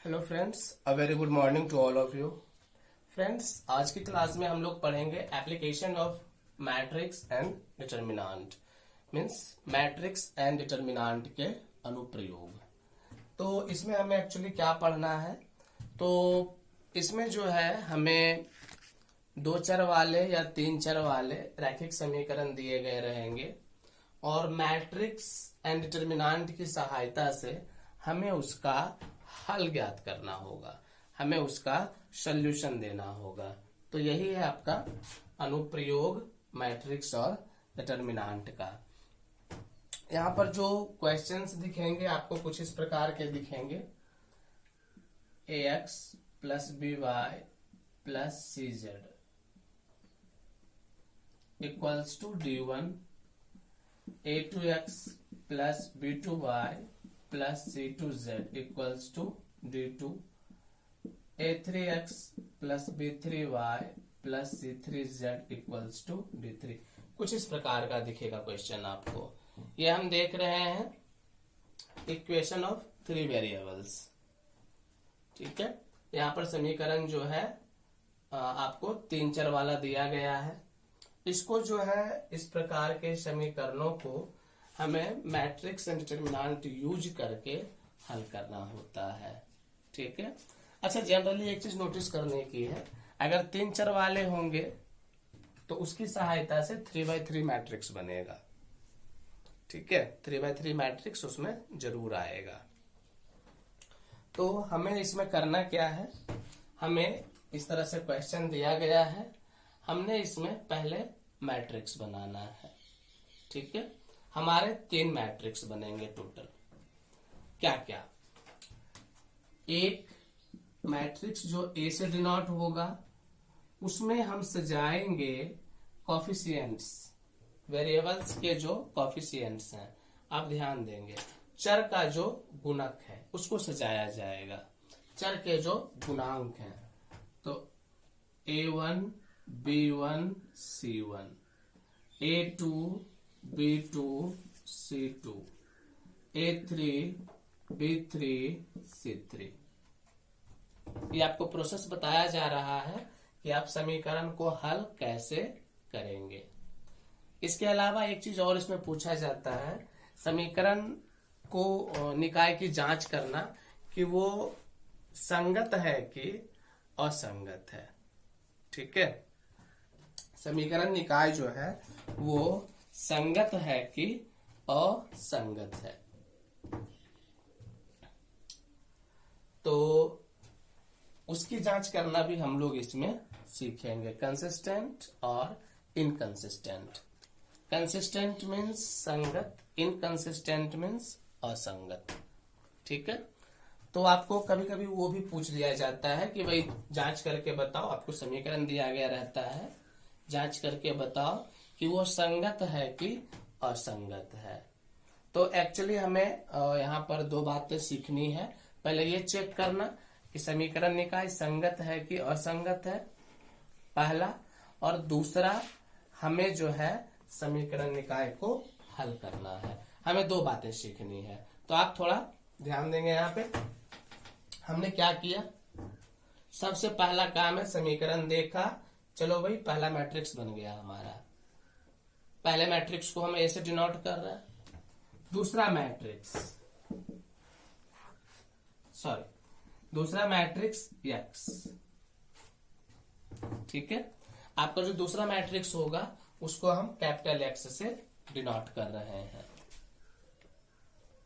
Hello friends, a very good morning to all of you. Friends, आज की class में हम लोग पढ़ेंगे application of matrix and determinant, means matrix and determinant के अनुप्रयोग। तो इसमें हमें एक्चुअली क्या पढ़ना है, तो इसमें जो है हमें दो चर वाले या तीन चर वाले रैखिक समीकरण दिए गए रहेंगे और मैट्रिक्स एंड डिटर्मिनेंट की सहायता से हमें उसका हल ज्ञात करना होगा, हमें उसका सॉल्यूशन देना होगा। तो यही है आपका अनुप्रयोग मैट्रिक्स और डिटर्मिनेंट का। यहाँ पर जो क्वेश्चंस दिखेंगे आपको कुछ इस प्रकार के दिखेंगे। ax plus b y plus c z equals to d1, a2x plus b2y plus c2z equals to d2, a3x plus b3y plus c3z equals to d3। कुछ इस प्रकार का दिखेगा क्वेश्चन आपको। ये हम देख रहे हैं इक्वेशन ऑफ थ्री वेरिएबल्स। ठीक है, यहाँ पर समीकरण जो है आपको तीन चर वाला दिया गया है। इसको जो है इस प्रकार के समीकरणों को हमें मैट्रिक्स एंड डिटर्मिनेंट यूज करके हल करना होता है। ठीक है, अच्छा जनरली एक चीज नोटिस करने की है, अगर तीन चर वाले होंगे तो उसकी सहायता से 3x3 मैट्रिक्स बनेगा। ठीक है, 3x3 मैट्रिक्स उसमें जरूर आएगा। तो हमें इसमें करना क्या है, हमें इस तरह से क्वेश्चन दिया गया है, हमने इसमें पहले मैट्रिक्स बनाना है। ठीक है, हमारे तीन मैट्रिक्स बनेंगे टोटल। क्या क्या, एक मैट्रिक्स जो ए से डिनोट होगा उसमें हम सजाएंगे कॉफिशिएंट्स, वेरिएबल्स के जो कॉफिशिएंट्स हैं। आप ध्यान देंगे, चर का जो गुणक है उसको सजाया जाएगा, चर के जो गुणांक हैं। तो a1 b1 c1, a2 b2 c2, a3 b3 c3। ये आपको प्रोसेस बताया जा रहा है कि आप समीकरण को हल कैसे करेंगे। इसके अलावा एक चीज और इसमें पूछा जाता है, समीकरण को निकाय की जांच करना कि वो संगत है कि असंगत है। ठीक है, समीकरण निकाय जो है वो संगत है कि असंगत है। तो उसकी जांच करना भी हम लोग इसमें सीखेंगे, कंसिस्टेंट और इनकंसिस्टेंट। कंसिस्टेंट मीन्स संगत, इनकंसिस्टेंट मीन्स असंगत। ठीक है, तो आपको कभी कभी वो भी पूछ लिया जाता है कि भाई जांच करके बताओ, आपको समीकरण दिया गया रहता है, जांच करके बताओ कि वो संगत है कि असंगत है। तो एक्चुअली हमें यहाँ पर दो बातें सीखनी है। पहले ये चेक करना कि समीकरण निकाय संगत है कि असंगत है, पहला, और दूसरा हमें जो है समीकरण निकाय को हल करना है। हमें दो बातें सीखनी है। तो आप थोड़ा ध्यान देंगे। यहाँ पे हमने क्या किया, सबसे पहला काम है समीकरण देखा, चलो भाई पहला मैट्रिक्स बन गया हमारा, पहले मैट्रिक्स को हम ए से डिनोट कर रहे हैं। दूसरा मैट्रिक्स एक्स। ठीक है, आपका जो दूसरा मैट्रिक्स होगा उसको हम कैपिटल एक्स से डिनोट कर रहे हैं।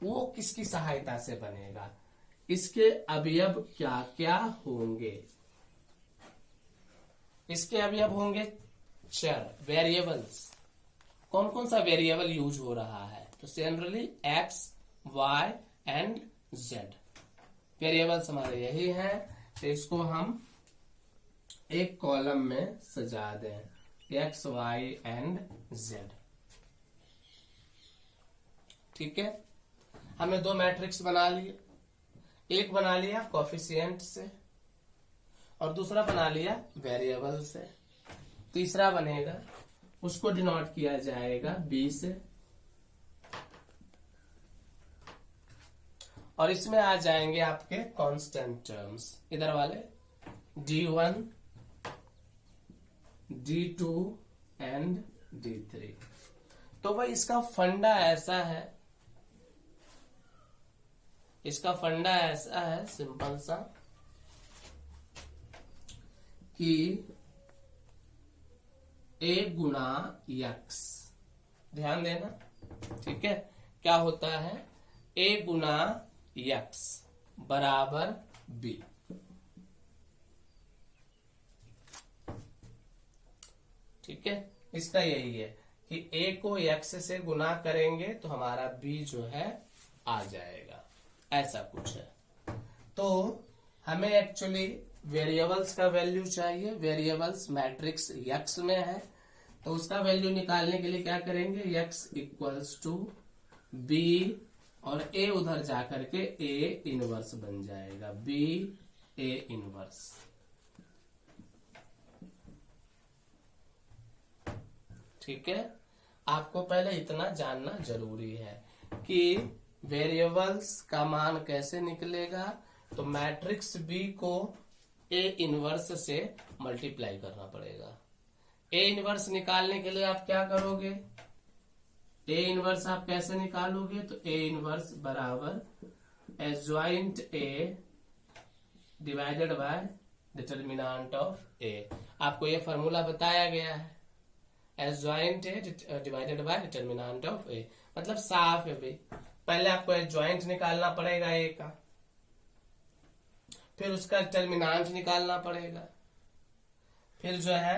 वो किसकी सहायता से बनेगा, इसके अवयव क्या क्या होंगे। इसके अवयव होंगे चर, वेरिएबल्स। कौन कौन सा वेरिएबल यूज हो रहा है, तो generally x, y and z variables हमारे यही हैं। तो इसको हम एक कॉलम में सजा दें, एक्स वाई एंड जेड। ठीक है, हमने दो मैट्रिक्स बना लिए, एक बना लिया कॉफिशिएंट से और दूसरा बना लिया वेरिएबल से। तीसरा बनेगा, उसको डिनोट किया जाएगा बी से, और इसमें आ जाएंगे आपके कांस्टेंट टर्म्स, इधर वाले D1, D2 एंड D3। तो भाई इसका फंडा ऐसा है, सिंपल सा, कि A गुना यक्स, ध्यान देना, ठीक है, क्या होता है, A गुना यक्स बराबर B। ठीक है, इसका यही है कि A को x से गुना करेंगे तो हमारा B जो है आ जाएगा, ऐसा कुछ है। तो हमें एक्चुअली वेरिएबल्स का वैल्यू चाहिए, वेरिएबल्स मैट्रिक्स x में है, तो उसका वैल्यू निकालने के लिए क्या करेंगे, x इक्वल्स टू b और a उधर जाकर के a इनवर्स बन जाएगा, b a इनवर्स। ठीक है, आपको पहले इतना जानना जरूरी है कि वेरिएबल्स का मान कैसे निकलेगा। तो मैट्रिक्स बी को ए इनवर्स से मल्टीप्लाई करना पड़ेगा। ए इनवर्स निकालने के लिए आप क्या करोगे, ए इनवर्स आप कैसे निकालोगे, तो ए इनवर्स बराबर adjoint A divided by determinant of A. आपको ये फॉर्मूला बताया गया है, adjoint A divided by determinant of A, मतलब साफ है भाई। पहले आपको एडजॉइंट निकालना पड़ेगा ए का, फिर उसका डिटर्मिनेंट निकालना पड़ेगा, फिर जो है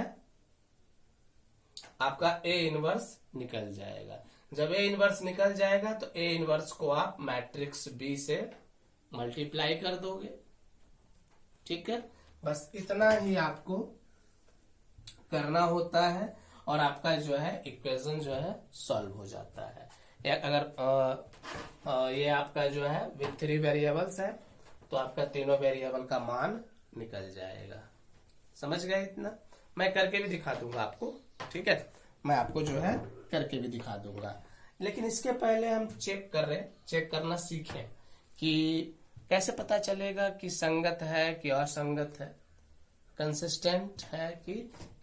आपका ए इनवर्स निकल जाएगा। जब ए इनवर्स निकल जाएगा तो ए इनवर्स को आप मैट्रिक्स बी से मल्टीप्लाई कर दोगे। ठीक है, बस इतना ही आपको करना होता है और आपका जो है इक्वेशन जो है सॉल्व हो जाता है। अगर ये आपका जो है विथ 3 वेरिएबल्स है तो आपका तीनों वेरिएबल का मान निकल जाएगा। समझ गए इतना? मैं करके भी दिखा दूंगा आपको, ठीक है, मैं आपको जो है करके भी दिखा दूंगा। लेकिन इसके पहले हम चेक करना सीखें कि कैसे पता चलेगा कि संगत है कि असंगत है, कंसिस्टेंट है कि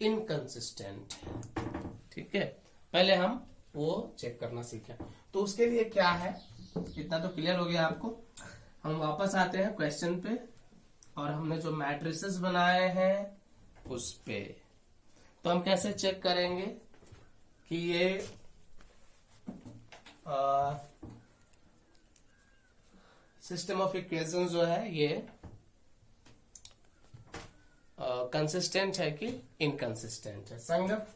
इनकंसिस्टेंट है। ठीक है, पहले हम वो चेक करना सीखें। तो उसके लिए क्या है, इतना तो क्लियर हो गया आपको। हम वापस आते हैं क्वेश्चन पे और हमने जो मैट्रिसेस बनाए हैं उस पे। तो हम कैसे चेक करेंगे कि ये सिस्टम ऑफ इक्वेशन जो है ये कंसिस्टेंट है कि इनकंसिस्टेंट है, संगत।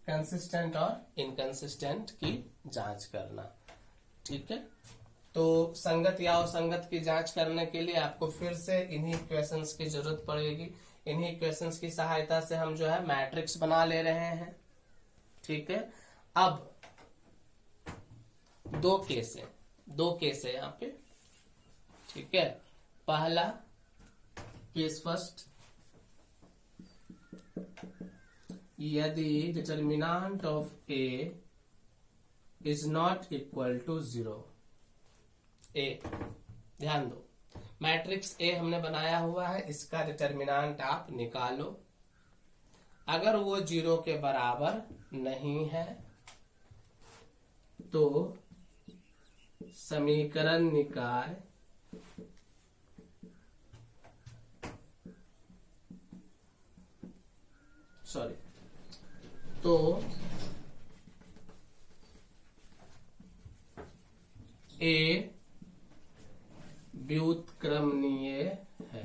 कंसिस्टेंट और इनकंसिस्टेंट की जांच करना। ठीक है, तो संगत या असंगत की जांच करने के लिए आपको फिर से इन्हीं इक्वेशंस की जरूरत पड़ेगी। इन्हीं इक्वेशंस की सहायता से हम जो है मैट्रिक्स बना ले रहे हैं। ठीक है, अब दो केस है यहाँ पे। ठीक है, पहला केस फर्स्ट, यदि determinant of A is not equal to 0। A, ध्यान दो, मैट्रिक्स ए हमने बनाया हुआ है, इसका डिटर्मिनेंट आप निकालो। अगर वो 0 के बराबर नहीं है तो समीकरण निकाय तो ए व्युत्क्रमणीय है।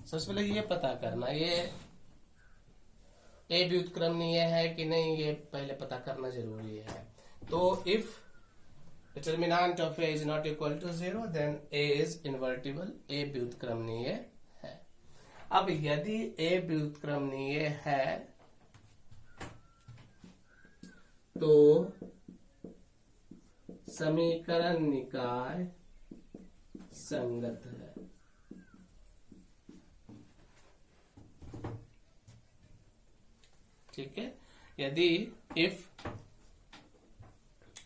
सबसे पहले ये पता करना, ये ए व्युत्क्रमणीय है कि नहीं, ये पहले पता करना जरूरी है। तो if determinant of A is not equal to 0 then A is invertible, A व्युत्क्रमणीय है। अब यदि ए व्युत्क्रमणीय है तो समीकरण निकाय संगत है। ठीक है, यदि इफ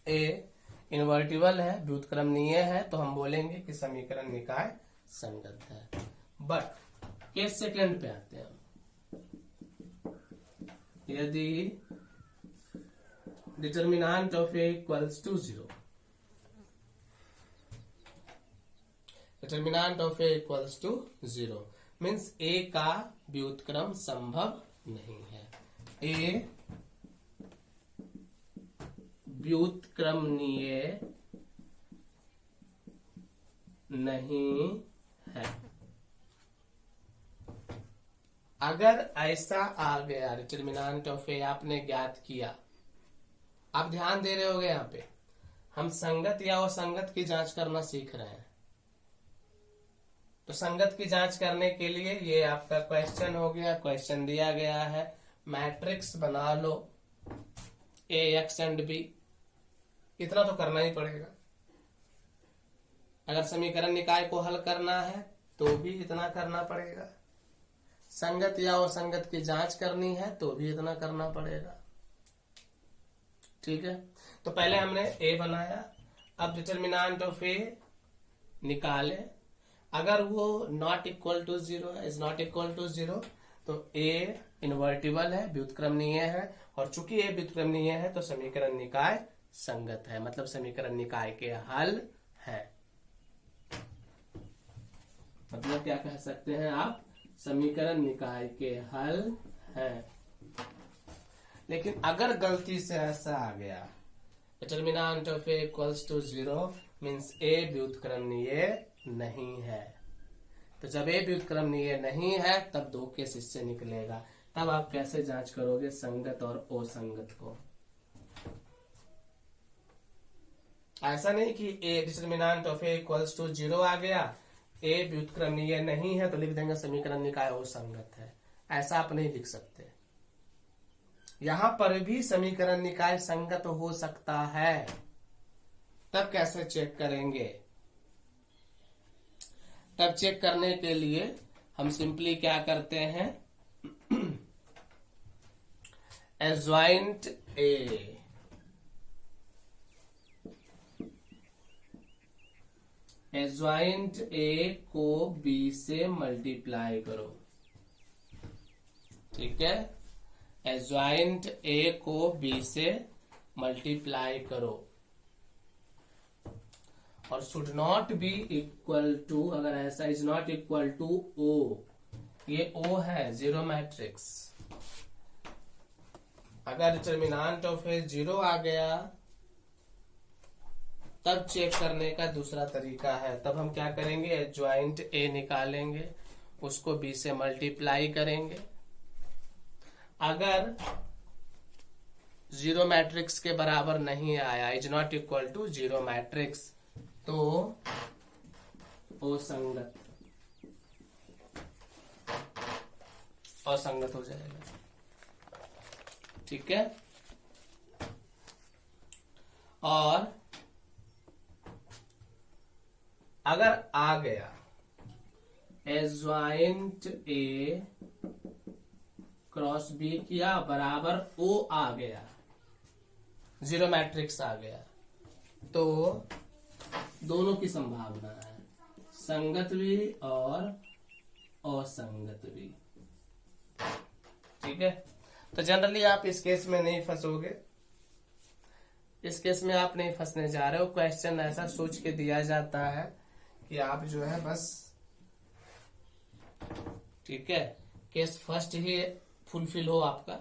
ए इनवर्टिबल है, व्युत्क्रमणीय है, तो हम बोलेंगे कि समीकरण निकाय संगत है। बट केस सेकेंड पे आते हैं हम। यदि determinant of A equals to 0, determinant of A equals to 0 means A का व्युत्क्रम संभव नहीं है। ए व्युत्क्रमणीय नहीं है। अगर ऐसा आ गया डिटर्मिनेंट ऑफ ए आपने ज्ञात किया, आप ध्यान दे रहे होगे यहाँ पे हम संगत या असंगत की जांच करना सीख रहे हैं। तो संगत की जांच करने के लिए ये आपका क्वेश्चन हो गया, क्वेश्चन दिया गया है, मैट्रिक्स बना लो ए एक्स एंड बी, इतना तो करना ही पड़ेगा। अगर समीकरण निकाय को हल करना है तो भी इतना करना पड़ेगा, संगत या असंगत की जांच करनी है तो भी इतना करना पड़ेगा। ठीक है, तो पहले हमने ए बनाया, अब डिटर्मिनेंट ऑफ ए निकाले। अगर वो नॉट इक्वल टू 0 है, इज नॉट इक्वल टू 0, तो ए इनवर्टिबल है, व्युत्क्रमणीय है, और चूंकि ए व्युत्क्रमणीय है तो समीकरण निकाय संगत है, मतलब समीकरण निकाय के हल है। मतलब क्या कह सकते हैं आप, समीकरण निकाय के हल है। लेकिन अगर गलती से ऐसा आ गया determinant of A equals to 0 means A व्युत्क्रमणीय नहीं है, तो जब ए व्युत्क्रमणीय नहीं है तब दो केस इससे निकलेगा। तब आप कैसे जांच करोगे संगत और असंगत को? ऐसा नहीं कि A determinant of A equals to 0 आ गया, ए व्युत्क्रमणीय नहीं है तो लिख देंगे समीकरण निकाय असंगत है, ऐसा आप नहीं लिख सकते। यहां पर भी समीकरण निकाय संगत हो सकता है, तब कैसे चेक करेंगे? तब चेक करने के लिए हम सिंपली क्या करते हैं, एडज्वाइंट ए, एडज्वाइंट ए को बी से मल्टीप्लाई करो। ठीक है, एडज्वाइंट ए को बी से मल्टीप्लाई करो, और should not be equal to, अगर ऐसा is not equal to O, ये ओ है जीरो मैट्रिक्स। अगर डिटर्मिनेंट ऑफ ए 0 आ गया तब चेक करने का दूसरा तरीका है। तब हम क्या करेंगे, एडज्वाइंट ए निकालेंगे, उसको बी से मल्टीप्लाई करेंगे। अगर जीरो मैट्रिक्स के बराबर नहीं आया, is not equal to zero matrix, तो असंगत, असंगत हो जाएगा। ठीक है, और अगर आ गया एडज्वाइंट ए क्रॉस बी किया बराबर ओ आ गया, जीरो मैट्रिक्स आ गया, तो दोनों की संभावना है, संगत भी और असंगत भी। ठीक है, तो जनरली आप इस केस में नहीं फंसोगे, इस केस में आप नहीं फंसने जा रहे हो। क्वेश्चन ऐसा सोच के दिया जाता है कि आप जो है बस, ठीक है, केस फर्स्ट ही फुलफिल हो आपका।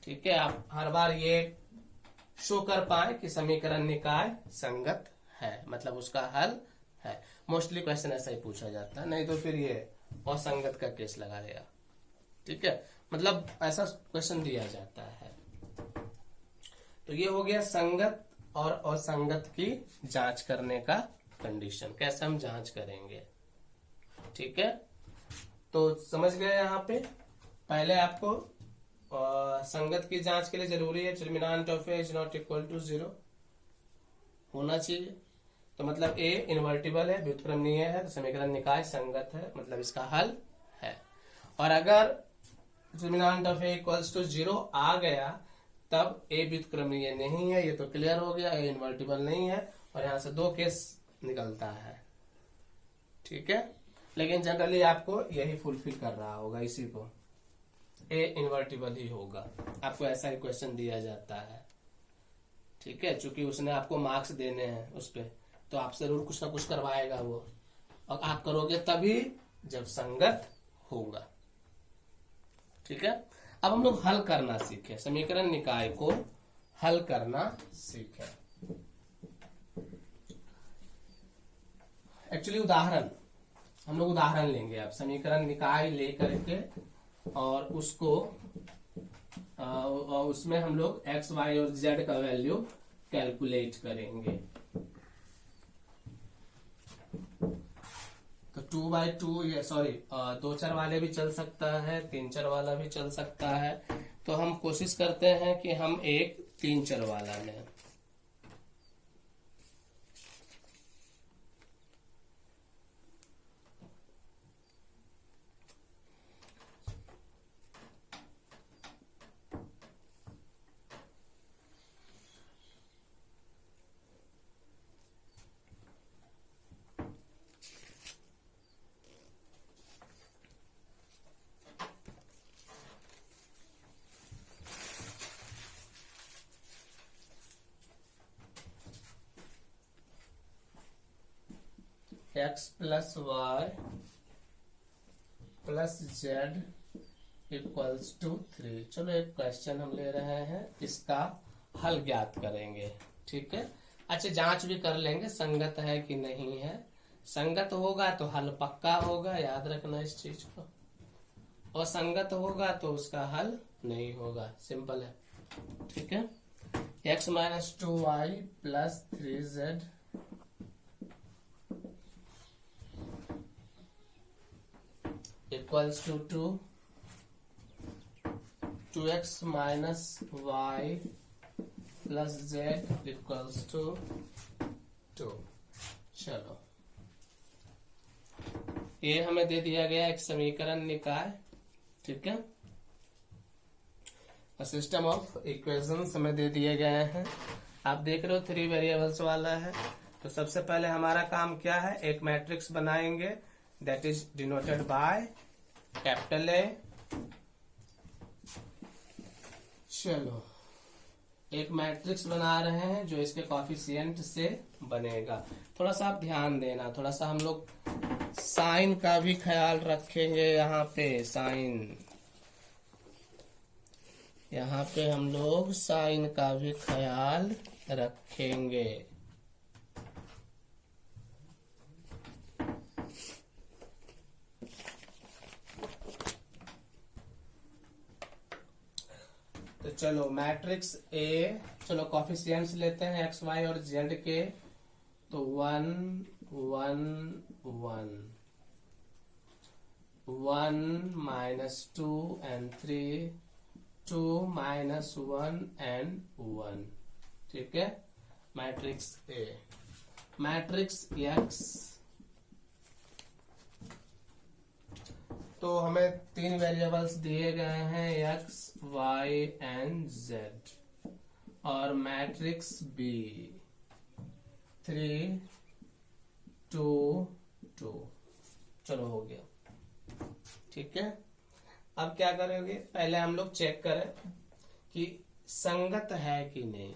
ठीक है, आप हर बार ये शो कर पाए कि समीकरण निकाय संगत है, मतलब उसका हल है। मोस्टली क्वेश्चन ऐसा ही पूछा जाता है, नहीं तो फिर ये असंगत का केस लगाएगा। ठीक है, मतलब ऐसा क्वेश्चन दिया जाता है। तो ये हो गया संगत और असंगत की जांच करने का कंडीशन, कैसे हम जांच करेंगे। ठीक है, तो समझ गए। यहाँ पे पहले आपको संगत की जांच के लिए जरूरी है determinant of A is not equal to 0 होना चाहिए। तो मतलब ए इन्वर्टिबल है, व्युत्क्रमणीय है, तो समीकरण निकाय संगत है, मतलब इसका हल है। और अगर determinant of A equals to 0 आ गया तब ए व्युत्क्रमणीय नहीं है, ये तो क्लियर हो गया, ए इन्वर्टिबल नहीं है, और यहां से 2 केस निकलता है। ठीक है, लेकिन जनरली आपको यही फुलफिल कर रहा होगा, इसी को ए इन्वर्टिबल ही होगा, आपको ऐसा ही क्वेश्चन दिया जाता है। ठीक है, चूंकि उसने आपको मार्क्स देने हैं उस पे, तो आपसे जरूर कुछ ना कुछ करवाएगा वो, और आप करोगे तभी जब संगत होगा। ठीक है, अब हम लोग हल करना सीखे, समीकरण निकाय को हल करना सीखे। एक्चुअली उदाहरण, हम लोग उदाहरण लेंगे अब, समीकरण निकाय लेकर के और उसको उसमें हम लोग x, y और z का वैल्यू कैलकुलेट करेंगे। तो 2/2 ये सॉरी 2 चर वाले भी चल सकता है, 3 चर वाला भी चल सकता है। तो हम कोशिश करते हैं कि हम एक 3 चर वाला लें। x plus y plus z equals to 3। चलो एक क्वेश्चन हम ले रहे हैं, इसका हल ज्ञात करेंगे। ठीक है, अच्छा जांच भी कर लेंगे संगत है कि नहीं है। संगत होगा तो हल पक्का होगा, याद रखना इस चीज को, और संगत होगा तो उसका हल नहीं होगा, सिंपल है। ठीक है, x minus 2y plus 3z equals to 2x minus y plus z equals to 2। चलो ये हमें दे दिया गया एक समीकरण निकाय। ठीक है, सिस्टम ऑफ इक्वेशंस हमें दे दिए गए हैं, आप देख रहे हो 3 वेरिएबल्स वाला है। तो सबसे पहले हमारा काम क्या है, एक मैट्रिक्स बनाएंगे that is denoted by capital A। चलो एक मैट्रिक्स बना रहे हैं जो इसके कॉफिशिएंट से बनेगा। थोड़ा सा आप ध्यान देना, थोड़ा सा हम लोग साइन का भी ख्याल रखेंगे। यहाँ पे साइन, यहाँ पे हम लोग साइन का भी ख्याल रखेंगे। तो चलो मैट्रिक्स ए, चलो कॉफिशिएंट्स लेते हैं एक्स वाई और जेड के। तो 1 1 1 1 माइनस 2 एंड 3 2 माइनस 1 एंड 1। ठीक है, मैट्रिक्स ए। मैट्रिक्स एक्स, तो हमें 3 वेरिएबल्स दिए गए हैं x, y एंड z, और मैट्रिक्स बी 3 2 2। चलो हो गया। ठीक है, अब क्या करेंगे, पहले हम लोग चेक करें कि संगत है कि नहीं।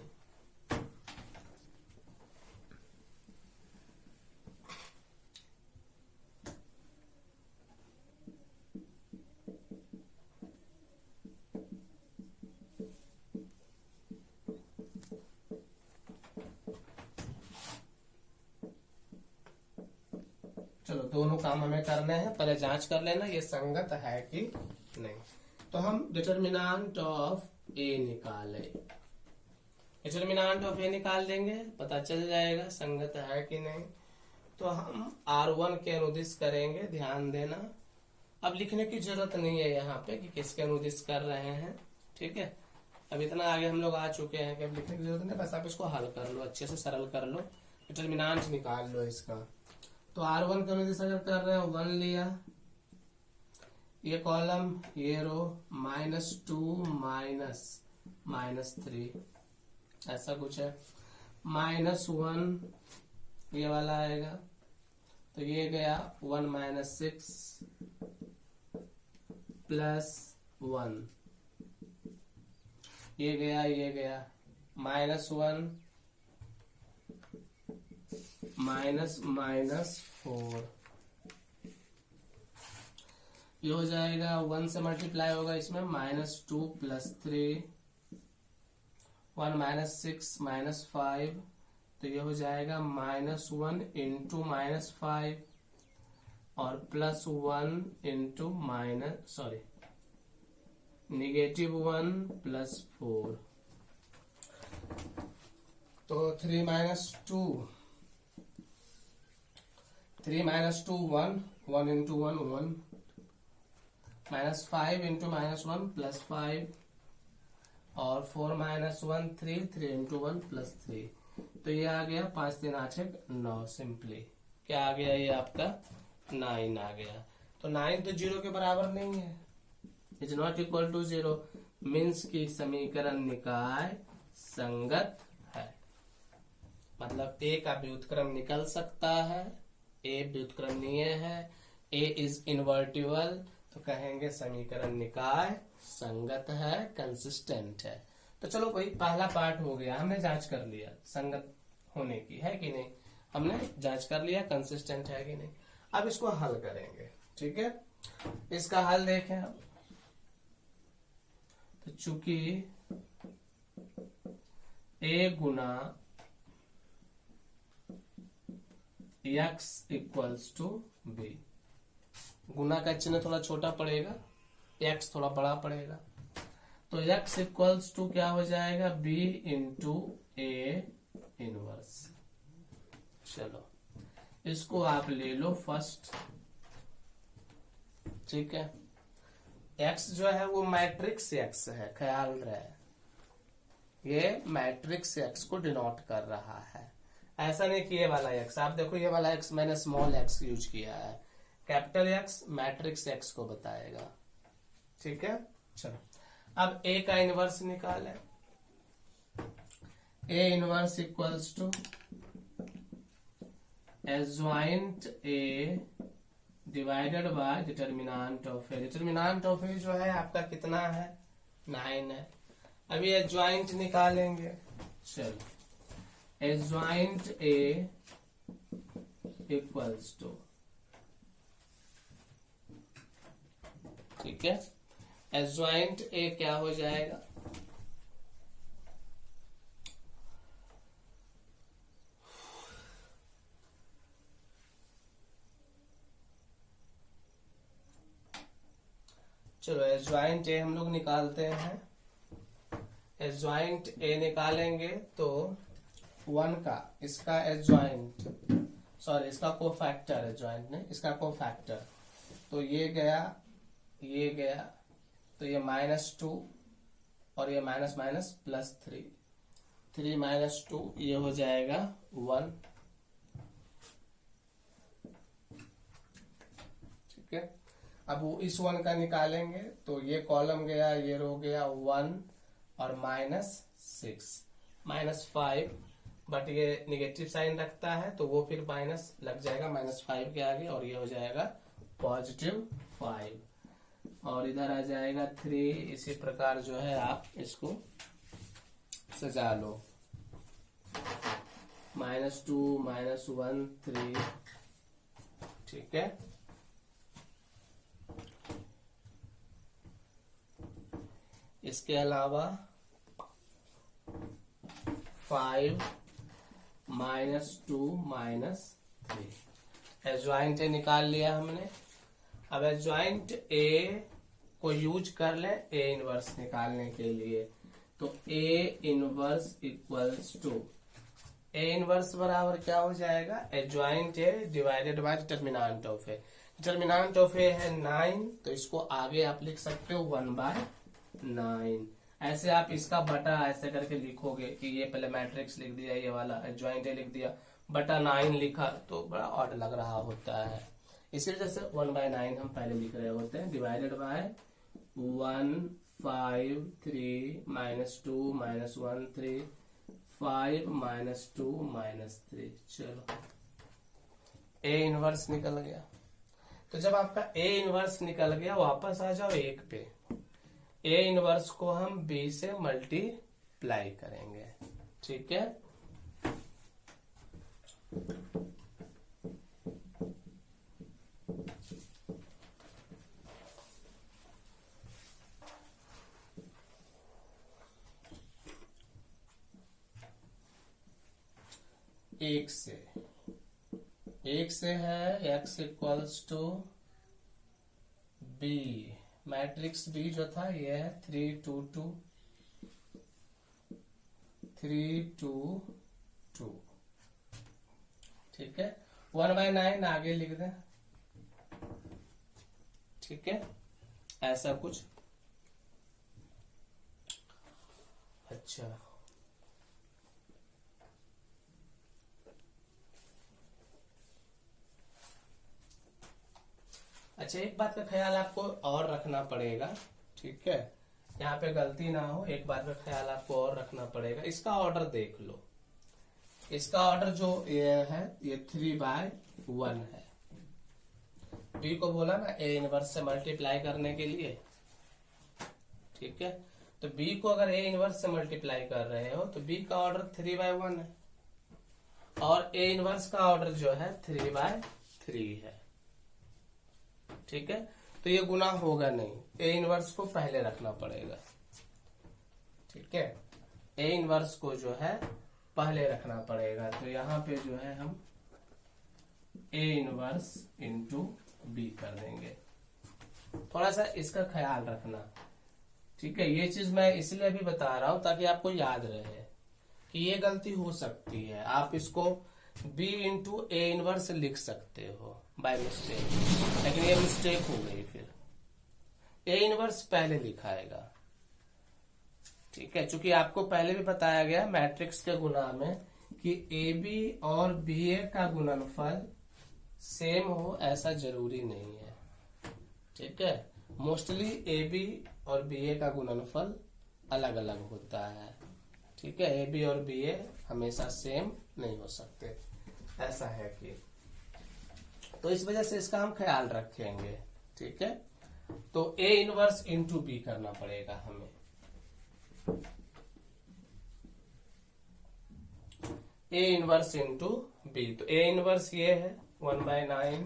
चलो दोनों काम हमें करने हैं, पहले जांच कर लेना ये संगत है कि नहीं। तो हम डिटरमिनेंट ऑफ ए निकाले, डिटरमिनेंट ऑफ ए निकाल देंगे, पता चल जाएगा संगत है कि नहीं। तो हम R1 के अनुदिश करेंगे, ध्यान देना। अब लिखने की जरूरत नहीं है यहाँ पे कि किसके अनुदिश कर रहे हैं, ठीक है, अब इतना आगे हम लोग आ चुके हैं कि अब लिखने की जरूरत नहीं, बस आप इसको हल कर लो, अच्छे से सरल कर लो, डिटर्मिनेंट निकाल लो इसका। तो R1 का अनुदिश अगर कर रहे हैं 1 लिया, ये कॉलम ये रो -2 -3 ऐसा कुछ है, -1 ये वाला आएगा, तो ये गया 1 - 6 +1, ये गया -1 -4, ये हो जाएगा 1 से मल्टीप्लाई होगा इसमें -2 +3, 1 - 6 -5, तो ये हो जाएगा -1 × -5 और +1 × -1 +4, तो 3 - 2 1 1 × 1 1 -5 × -1 +5 और 4 - 1 3 3 × 1 +3, तो ये आ गया 5 3 8 9, सिंपली क्या आ गया, ये आपका 9 आ गया। तो 9 तो 0 के बराबर नहीं है, is not equal to 0, means की समीकरण निकाय संगत है, मतलब ए का व्युत्क्रम निकल सकता है, ए व्युत्क्रमणीय है, ए इज इनवर्टिबल, तो कहेंगे समीकरण निकाय संगत है, कंसिस्टेंट है। तो चलो भाई पहला पार्ट हो गया, हमने जांच कर लिया संगत होने की, है कि नहीं, हमने जांच कर लिया कंसिस्टेंट है कि नहीं। अब इसको हल करेंगे, ठीक है, इसका हल देखें अब। तो चूंकि a गुना x इक्वल्स टू b, गुना का चिन्ह थोड़ा छोटा पड़ेगा, x थोड़ा बड़ा पड़ेगा, तो x इक्वल्स टू क्या हो जाएगा, b × a इनवर्स। चलो इसको आप ले लो फर्स्ट, ठीक है, x जो है वो मैट्रिक्स x है, ख्याल रहे, ये मैट्रिक्स x को डिनोट कर रहा है, ऐसा नहीं कि ये वाला x, आप देखो ये वाला x मैंने स्मॉल x यूज किया है, कैपिटल X मैट्रिक्स X को बताएगा, ठीक है। चलो अब A का इनवर्स निकालें, A inverse equals to adjoint A divided by determinant of A। Determinant of A जो है आपका कितना है, 9 है। अभी एडजॉइंट निकालेंगे, चलो एडजॉइंट A इक्वल्स टू, ठीक है, एडजॉइंट A क्या हो जाएगा, चलो एडजॉइंट A हम लोग निकालते हैं, एडजॉइंट A निकालेंगे तो 1 का इसका एडजॉइंट, सॉरी इसका कोफैक्टर, एडजॉइंट नहीं इसका कोफैक्टर, तो ये गया तो ये -2 और ये +3 3 - 2 ये हो जाएगा 1, ठीक है। अब वो इस 1 का निकालेंगे तो ये कॉलम गया, ये रो गया 1 और -6 -5, बट ये नेगेटिव साइन रखता है तो वो फिर माइनस लग जाएगा -5 के आगे, और ये हो जाएगा +5 और इधर आ जाएगा 3। इसी प्रकार जो है आप इसको सजा लो, -2 -1 3, ठीक है। इसके अलावा 5 -2 -3 एडजॉइंट ए निकाल लिया हमने। अब एडजॉइंट ए को यूज कर ले ए इनवर्स निकालने के लिए, तो A inverse equals to, A inverse बराबर क्या हो जाएगा, adjoint A divided by determinant of A. Determinant of A है 9, तो इसको आगे आप लिख सकते हो 1/9। ऐसे आप इसका बटा ऐसे करके लिखोगे कि ये पहले मैट्रिक्स लिख दिया, ये वाला ज्वाइंट लिख दिया, बटा 9 लिखा तो बड़ा ऑड लग रहा होता है। इसी वजह से 1/9 हम पहले लिख रहे होते हैं, डिवाइडेड बाय 1 5 3 -2 -1 3 5 -2 -3। चलो ए इनवर्स निकल गया। तो जब आपका ए इनवर्स निकल गया, वापस आ जाओ 1 पे। ए इनवर्स को हम बी से मल्टीप्लाई करेंगे, ठीक है। एक से है x equals to B, matrix B जो था ये है 3 2 2 3 2 2, ठीक है। 1/9 आगे लिख दें, ठीक है, ऐसा कुछ। अच्छा अच्छा, एक बात का ख्याल आपको और रखना पड़ेगा, ठीक है, यहाँ पे गलती ना हो। एक बात का ख्याल आपको और रखना पड़ेगा, इसका ऑर्डर देख लो। इसका ऑर्डर जो ये है, ये 3/1 है। बी को बोला ना ए इनवर्स से मल्टीप्लाई करने के लिए, ठीक है। तो बी को अगर ए इनवर्स से मल्टीप्लाई कर रहे हो तो बी का ऑर्डर 3/1 है, और ए इनवर्स का ऑर्डर जो है 3/3 है, ठीक है। तो ये गुना होगा नहीं, ए इनवर्स को पहले रखना पड़ेगा, ठीक है। ए इनवर्स को जो है पहले रखना पड़ेगा। तो यहाँ पे जो है हम ए इनवर्स इंटू बी कर देंगे। थोड़ा सा इसका ख्याल रखना, ठीक है। ये चीज मैं इसलिए भी बता रहा हूं ताकि आपको याद रहे कि ये गलती हो सकती है। आप इसको b इंटू ए इनवर्स लिख सकते हो बाय मिस्टेक, लेकिन ये मिस्टेक हो गई। फिर ए इनवर्स पहले लिखाएगा, ठीक है। चूंकि आपको पहले भी बताया गया मैट्रिक्स के गुना में कि ए बी और बी ए का गुणनफल सेम हो ऐसा जरूरी नहीं है, ठीक है। मोस्टली ए बी और बी ए का गुणनफल अलग अलग होता है, ठीक है। ए बी और बी ए हमेशा सेम नहीं हो सकते, ऐसा है कि। तो इस वजह से इसका हम ख्याल रखेंगे, ठीक है। तो ए इनवर्स इंटू बी करना पड़ेगा हमें। ए इनवर्स इंटू बी, तो ए इनवर्स ये है 1/9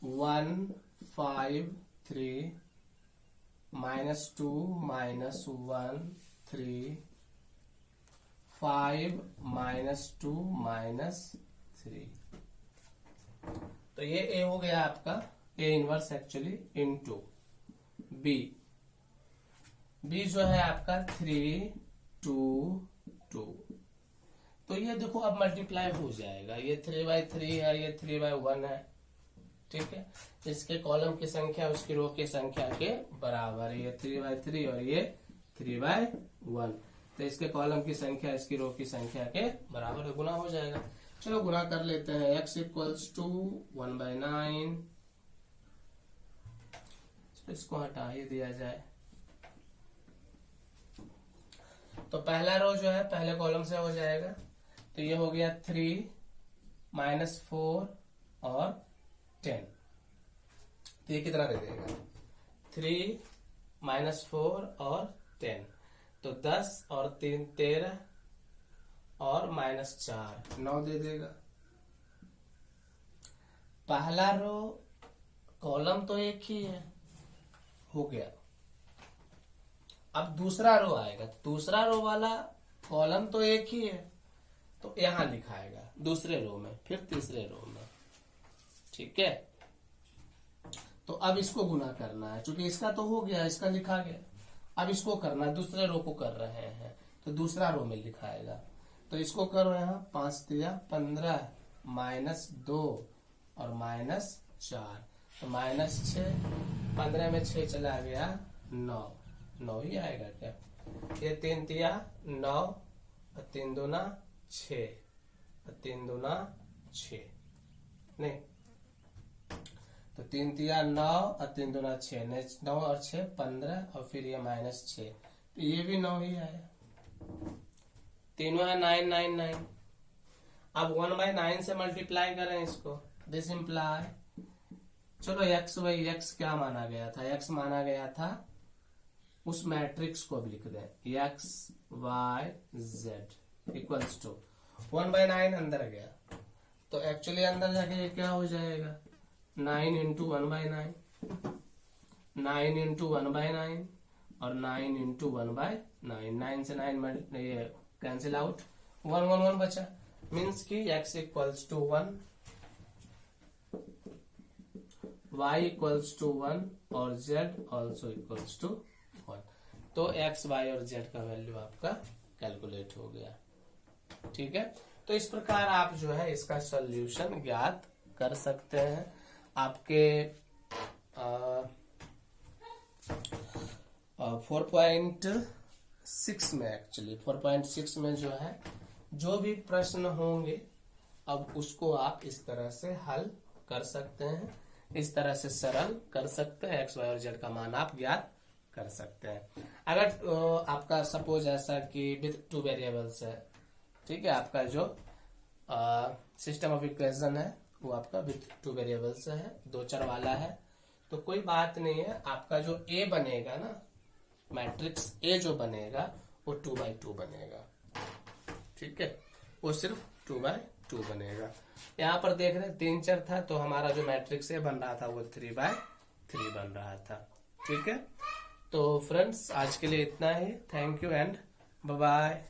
1 5 3 -2 -1 3 5 -2 -3। तो ये ए हो गया आपका A inverse actually into B. B जो है आपका 3 2 2। तो ये देखो अब मल्टीप्लाई हो जाएगा, ये 3/3 है, ये 3/1 है, ठीक है। इसके कॉलम की संख्या उसकी रो की संख्या के बराबर है, ये 3/3 और ये 3/1। तो इसके कॉलम की संख्या इसकी रो की संख्या के बराबर है, गुना हो जाएगा। चलो गुना कर लेते हैं। x इक्वल्स टू 1/9, इसको हटा ही दिया जाए। तो पहला रो जो है पहले कॉलम से हो जाएगा, तो ये हो गया 3 -4 और 10। तो ये कितना दे देगा 3 -4 और 10, तो 10 और 3 13 और -4 9 दे देगा। पहला रो कॉलम तो एक ही है, हो गया। अब दूसरा रो आएगा, तो दूसरा रो वाला कॉलम तो एक ही है, तो यहां लिखाएगा दूसरे रो में, फिर तीसरे रो में, ठीक है। तो अब इसको गुना करना है, क्योंकि इसका तो हो गया, इसका लिखा गया। अब इसको करना है, दूसरे रो को कर रहे हैं, तो दूसरा रो में लिखाएगा। तो इसको करो यहाँ 5 3 15 -2 और -4, तो -6, 15 में 6 चला गया 9, 9 ही आएगा क्या? ये 3 तिया 9 और 3 दूना 6 और 3 दूना 6 नहीं, तो 3 तिया 9 और 3 दूना 6, 9 और 6 15 और फिर ये -6, तो ये भी 9 ही आया। 3 9 9 9। अब 1/9 से मल्टीप्लाई करें इसको, दिस इम्प्लाई, चलो x बाई x क्या माना गया था? x माना गया था उस मैट्रिक्स को भी लिख दें, x y z equals to 1/9 अंदर गया, तो एक्चुअली अंदर जाके ये क्या हो जाएगा? 9 इंटू 1/9, 9 इंटू 1/9 और 9 इंटू 1/9, 9 से 9 ये कैंसिल आउट, 1 1 1 बचा, मीन्स की x equals to 1, y equals to 1 और z ऑल्सो इक्वल्स टू 1। तो x, y और z का वैल्यू आपका कैलकुलेट हो गया। ठीक है, तो इस प्रकार आप जो है इसका सॉल्यूशन ज्ञात कर सकते हैं। आपके 4.6 में, एक्चुअली 4.6 में जो है जो भी प्रश्न होंगे अब उसको आप इस तरह से हल कर सकते हैं, इस तरह से सरल कर सकते हैं, एक्स वाई और जेड का मान आप ज्ञात कर सकते हैं। अगर आपका सपोज ऐसा कि विथ 2 वेरिएबल्स है, ठीक है, आपका जो सिस्टम ऑफ इक्वेशन है वो आपका विथ 2 वेरिएबल्स है, 2 चर वाला है, तो कोई बात नहीं है, आपका जो ए बनेगा ना, मैट्रिक्स ए जो बनेगा वो 2/2 बनेगा। ठीक है, वो सिर्फ 2/2 बनेगा। यहाँ पर देख रहे हैं 3 चर था, तो हमारा जो मैट्रिक्स ए बन रहा था वो 3/3 बन रहा था। ठीक है, तो फ्रेंड्स आज के लिए इतना ही। Thank you and bye bye.